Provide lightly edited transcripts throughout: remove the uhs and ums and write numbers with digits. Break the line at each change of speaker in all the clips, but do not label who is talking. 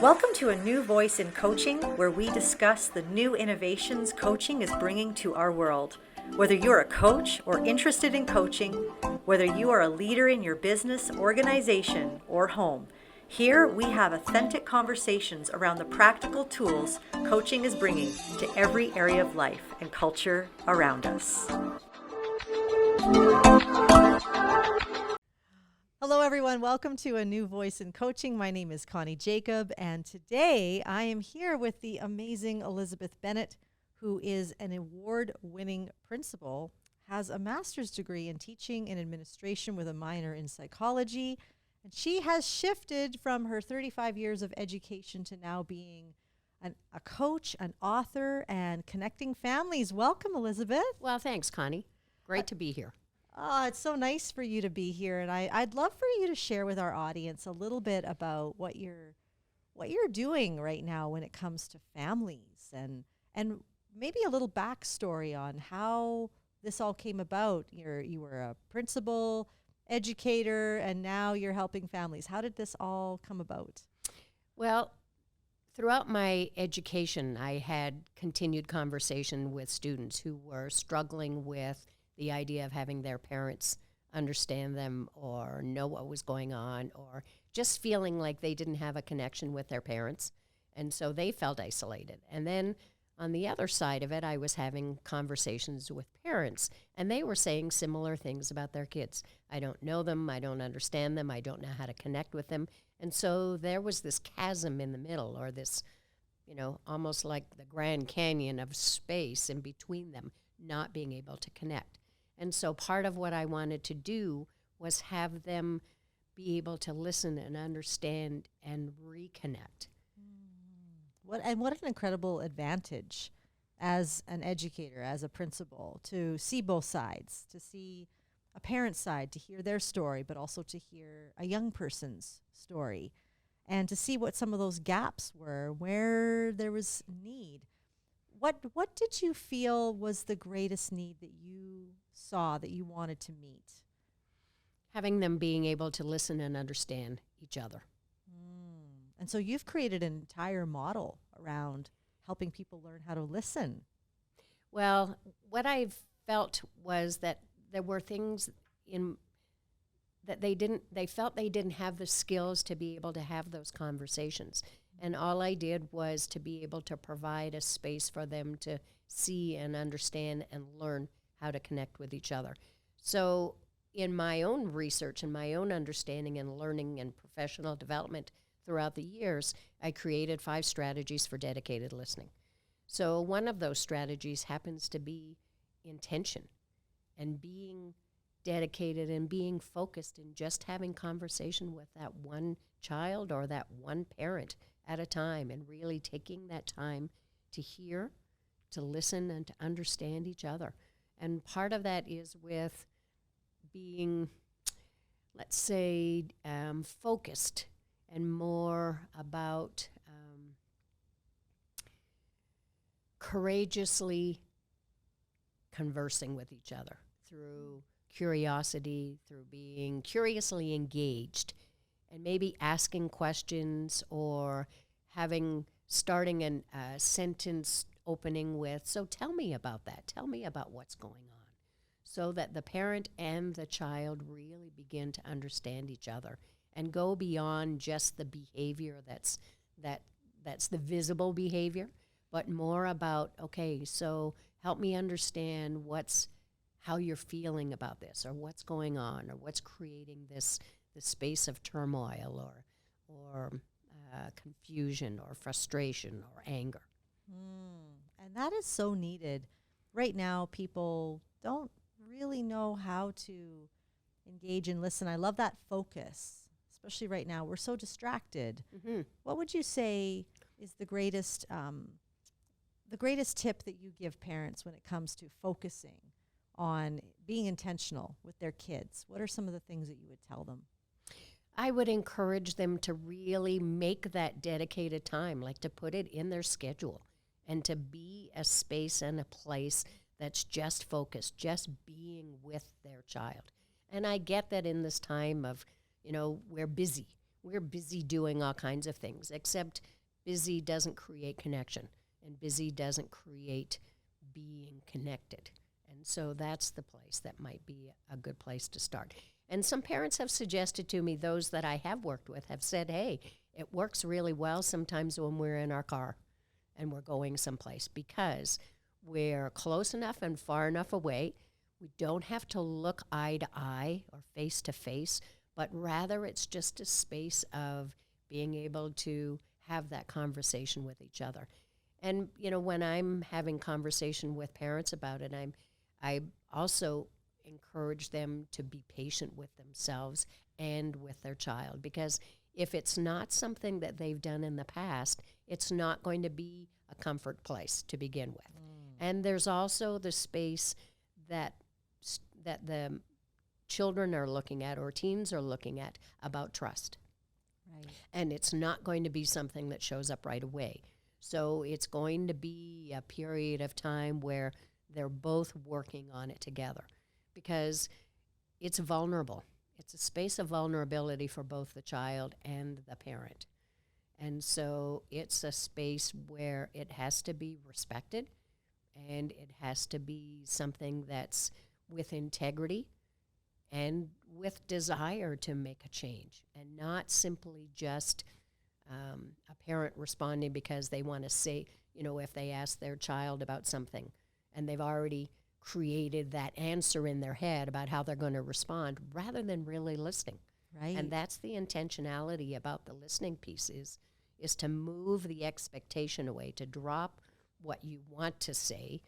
Welcome to A New Voice in Coaching, where we discuss the new innovations coaching is bringing to our world. Whether you're a coach or interested in coaching, whether you are a leader in your business, organization, or home, here we have authentic conversations around the practical tools coaching is bringing to every area of life and culture around us. Hello, everyone. Welcome to A New Voice in Coaching. My name is Connie Jakab, and today I am here with the amazing Elizabeth Bennet, who is an award-winning principal, has a master's degree in teaching and administration with a minor in psychology, and she has shifted from her 35 years of education to now being a coach, an author, and connecting families. Welcome, Elizabeth.
Well, thanks, Connie. Great to be here.
Oh, it's so nice for you to be here, and I'd love for you to share with our audience a little bit about what you're doing right now when it comes to families, and maybe a little backstory on how this all came about. You were a principal, educator, and now you're helping families. How did this all come about?
Well, throughout my education, I had continued conversation with students who were struggling with the idea of having their parents understand them or know what was going on, or just feeling like they didn't have a connection with their parents. And so they felt isolated. And then on the other side of it, I was having conversations with parents, and they were saying similar things about their kids. I don't know them, I don't understand them, I don't know how to connect with them. And so there was this chasm in the middle, or this, almost like the Grand Canyon of space in between them, not being able to connect. And so part of what I wanted to do was have them be able to listen and understand and reconnect.
What an incredible advantage as an educator, as a principal, to see both sides, to see a parent's side, to hear their story, but also to hear a young person's story, and to see what some of those gaps were, where there was need. What did you feel was the greatest need that you saw, that you wanted to meet?
Having them being able to listen and understand each other.
And so you've created an entire model around helping people learn how to listen.
Well, what I felt was that there were things that they felt they didn't have the skills to be able to have those conversations. And all I did was to be able to provide a space for them to see and understand and learn how to connect with each other. So in my own research and my own understanding and learning and professional development throughout the years, I created 5 strategies for dedicated listening. So one of those strategies happens to be intention and being dedicated and being focused in just having conversation with that one child or that one parent at a time, and really taking that time to hear, to listen, and to understand each other. And part of that is with being, let's say, focused and more about courageously conversing with each other through curiosity, through being curiously engaged, and maybe asking questions or starting a sentence opening with, so tell me about that. Tell me about what's going on. So that the parent and the child really begin to understand each other and go beyond just the behavior that's the visible behavior, but more about, okay, so help me understand how you're feeling about this, or what's going on, or what's creating this space of turmoil or confusion or frustration or anger.
And that is so needed. Right now, people don't really know how to engage and listen. I love that focus, especially right now. We're so distracted. Mm-hmm. What would you say is the greatest tip that you give parents when it comes to focusing on being intentional with their kids? What are some of the things that you would tell them?
I would encourage them to really make that dedicated time, like to put it in their schedule, and to be a space and a place that's just focused, just being with their child. And I get that in this time of, we're busy. we're busy doing all kinds of things, except busy doesn't create connection, and busy doesn't create being connected. And so that's the place that might be a good place to start. And some parents have suggested to me, those that I have worked with have said, hey, it works really well sometimes when we're in our car and we're going someplace, because we're close enough and far enough away. We don't have to look eye to eye or face to face, but rather it's just a space of being able to have that conversation with each other. And, you know, when I'm having conversation with parents about it, I also encourage them to be patient with themselves and with their child, because if it's not something that they've done in the past, it's not going to be a comfort place to begin with. And there's also the space that the children are looking at, or teens are looking at, about trust.
Right.
And it's not going to be something that shows up right away. So it's going to be a period of time where they're both working on it together, because it's vulnerable. It's a space of vulnerability for both the child and the parent. And so it's a space where it has to be respected, and it has to be something that's with integrity and with desire to make a change, and not simply just a parent responding because they want to say, you know, if they ask their child about something and they've already created that answer in their head about how they're going to respond, rather than really listening.
Right.
And that's the intentionality about the listening piece, is to move the expectation away, to drop what you want to say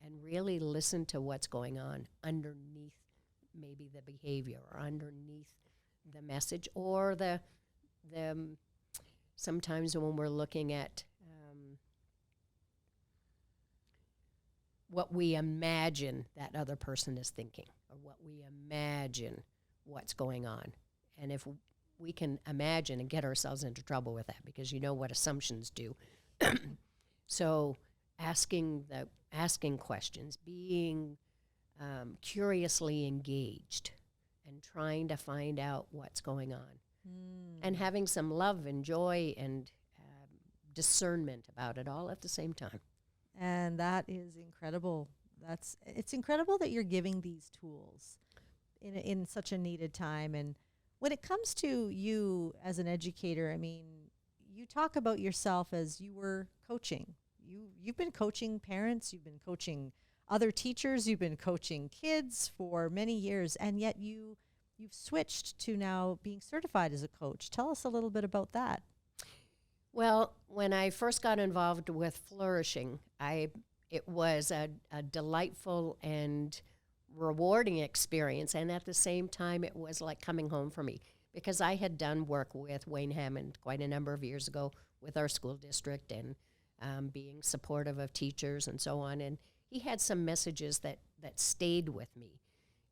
and really listen to what's going on underneath maybe the behavior, or underneath the message, or the sometimes when we're looking at what we imagine that other person is thinking, or what we imagine what's going on. And if we can imagine and get ourselves into trouble with that, because you know what assumptions do. So asking questions, being curiously engaged, and trying to find out what's going on, and having some love and joy and discernment about it all at the same time.
And that is incredible. It's incredible that you're giving these tools in such a needed time. And when it comes to you as an educator, I mean, you talk about yourself as you were coaching. You've been coaching parents, you've been coaching other teachers, you've been coaching kids for many years, and yet you've switched to now being certified as a coach. Tell us a little bit about that.
Well, when I first got involved with flourishing, it was a delightful and rewarding experience, and at the same time, it was like coming home for me, because I had done work with Wayne Hammond quite a number of years ago with our school district, and being supportive of teachers and so on, and he had some messages that stayed with me.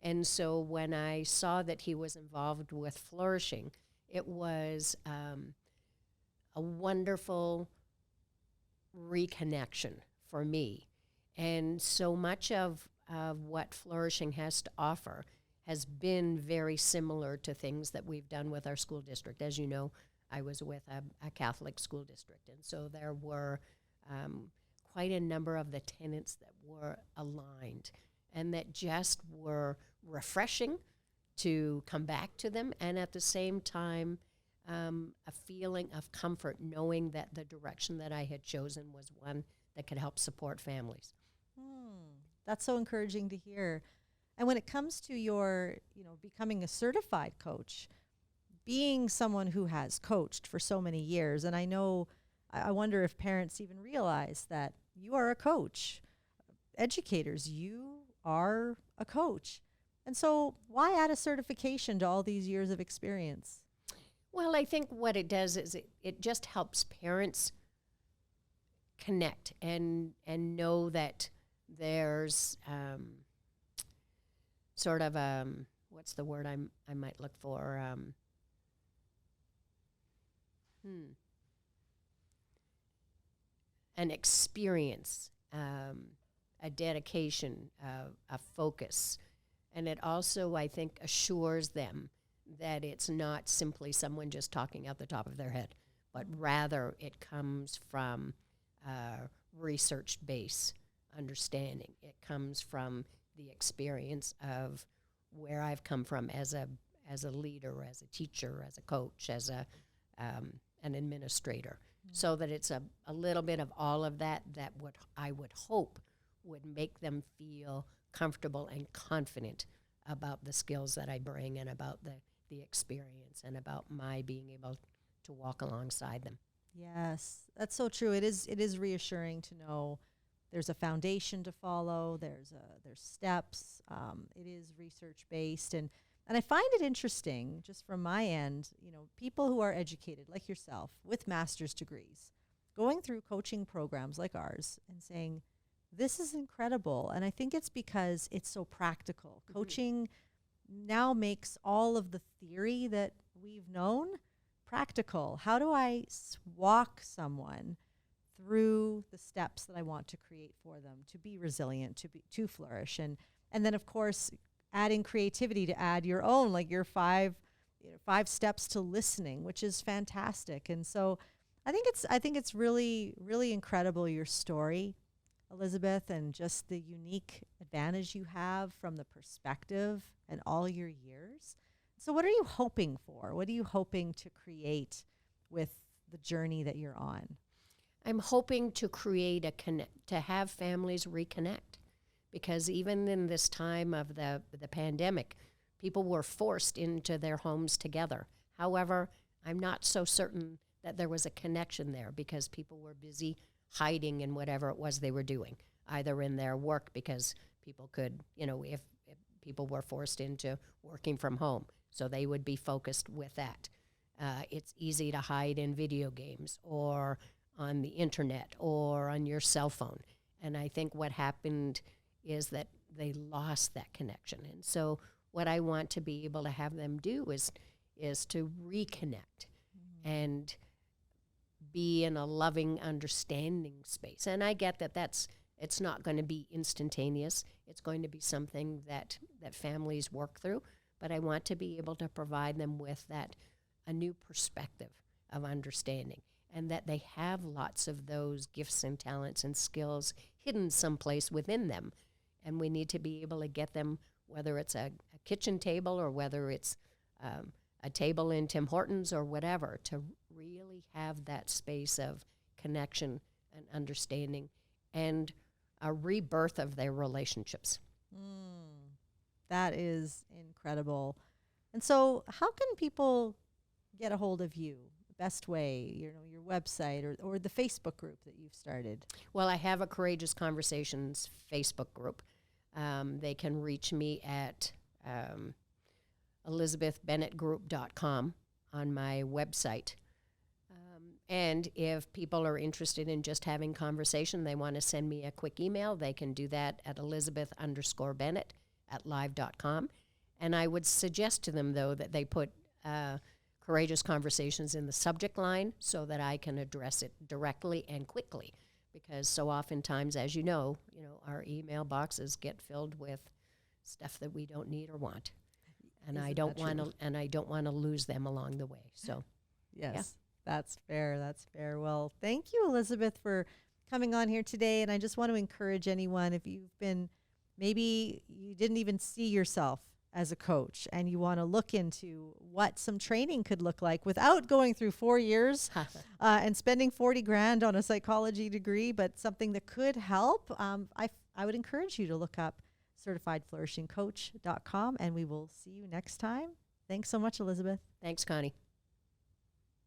And so when I saw that he was involved with flourishing, it was a wonderful reconnection for me. And so much of what flourishing has to offer has been very similar to things that we've done with our school district. As you know, I was with a Catholic school district, and so there were quite a number of the tenets that were aligned and that just were refreshing to come back to them, and at the same time, a feeling of comfort knowing that the direction that I had chosen was one that could help support families.
That's so encouraging to hear. And when it comes to your, becoming a certified coach, being someone who has coached for so many years, and I wonder if parents even realize that you are a coach. Educators, you are a coach. And so why add a certification to all these years of experience?
Well, I think what it does is it just helps parents connect and know that there's sort of what's the word I might look for? An experience, a dedication, a focus. And it also, I think, assures them that it's not simply someone just talking out the top of their head, but rather it comes from research-based understanding. It comes from the experience of where I've come from as a leader, as a teacher, as a coach, as an administrator, so that it's a little bit of all of that what I would hope would make them feel comfortable and confident about the skills that I bring and about the experience and about my being able to walk alongside them.
Yes, that's so true. It is reassuring to know there's a foundation to follow. There's steps. It is research based, and I find it interesting, just from my end, people who are educated like yourself with master's degrees, going through coaching programs like ours and saying, this is incredible. And I think it's because it's so practical. Mm-hmm. Coaching now makes all of the theory that we've known practical. How do I walk someone through the steps that I want to create for them to be resilient, to flourish? And then, of course, adding creativity to add your own, like your five steps to listening, which is fantastic. And so I think it's really, really incredible, your story, Elizabeth, and just the unique advantage you have from the perspective and all your years. So what are you hoping for? What are you hoping to create with the journey that you're on?
I'm hoping to create to have families reconnect, because even in this time of the pandemic, people were forced into their homes together. However, I'm not so certain that there was a connection there, because people were busy hiding in whatever it was they were doing, either in their work, because people could, if people were forced into working from home, so they would be focused with that. It's easy to hide in video games or on the internet or on your cell phone. And I think what happened is that they lost that connection. And so what I want to be able to have them do is to reconnect and be in a loving, understanding space. And I get that it's not going to be instantaneous. It's going to be something that families work through. But I want to be able to provide them with a new perspective of understanding, and that they have lots of those gifts and talents and skills hidden someplace within them. And we need to be able to get them, whether it's a kitchen table or whether it's a table in Tim Hortons or whatever, to really have that space of connection and understanding and a rebirth of their relationships.
That is incredible. And so how can people get a hold of you? The best way, your website or the Facebook group that you've started?
Well, I have a Courageous Conversations Facebook group. They can reach me at ElizabethBennetGroup.com on my website. And if people are interested in just having conversation, they want to send me a quick email, they can do that at Elizabeth_Bennett@live.com. And I would suggest to them, though, that they put Courageous Conversations in the subject line so that I can address it directly and quickly. Because so oftentimes, as you know, our email boxes get filled with stuff that we don't need or want. And I don't want to lose them along the way. So,
yes.
Yeah.
That's fair. That's fair. Well, thank you, Elizabeth, for coming on here today. And I just want to encourage anyone, if you've been, maybe you didn't even see yourself as a coach and you want to look into what some training could look like without going through 4 years and spending 40 grand on a psychology degree, but something that could help, I would encourage you to look up CertifiedFlourishingCoach.com, and we will see you next time. Thanks so much, Elizabeth.
Thanks, Connie.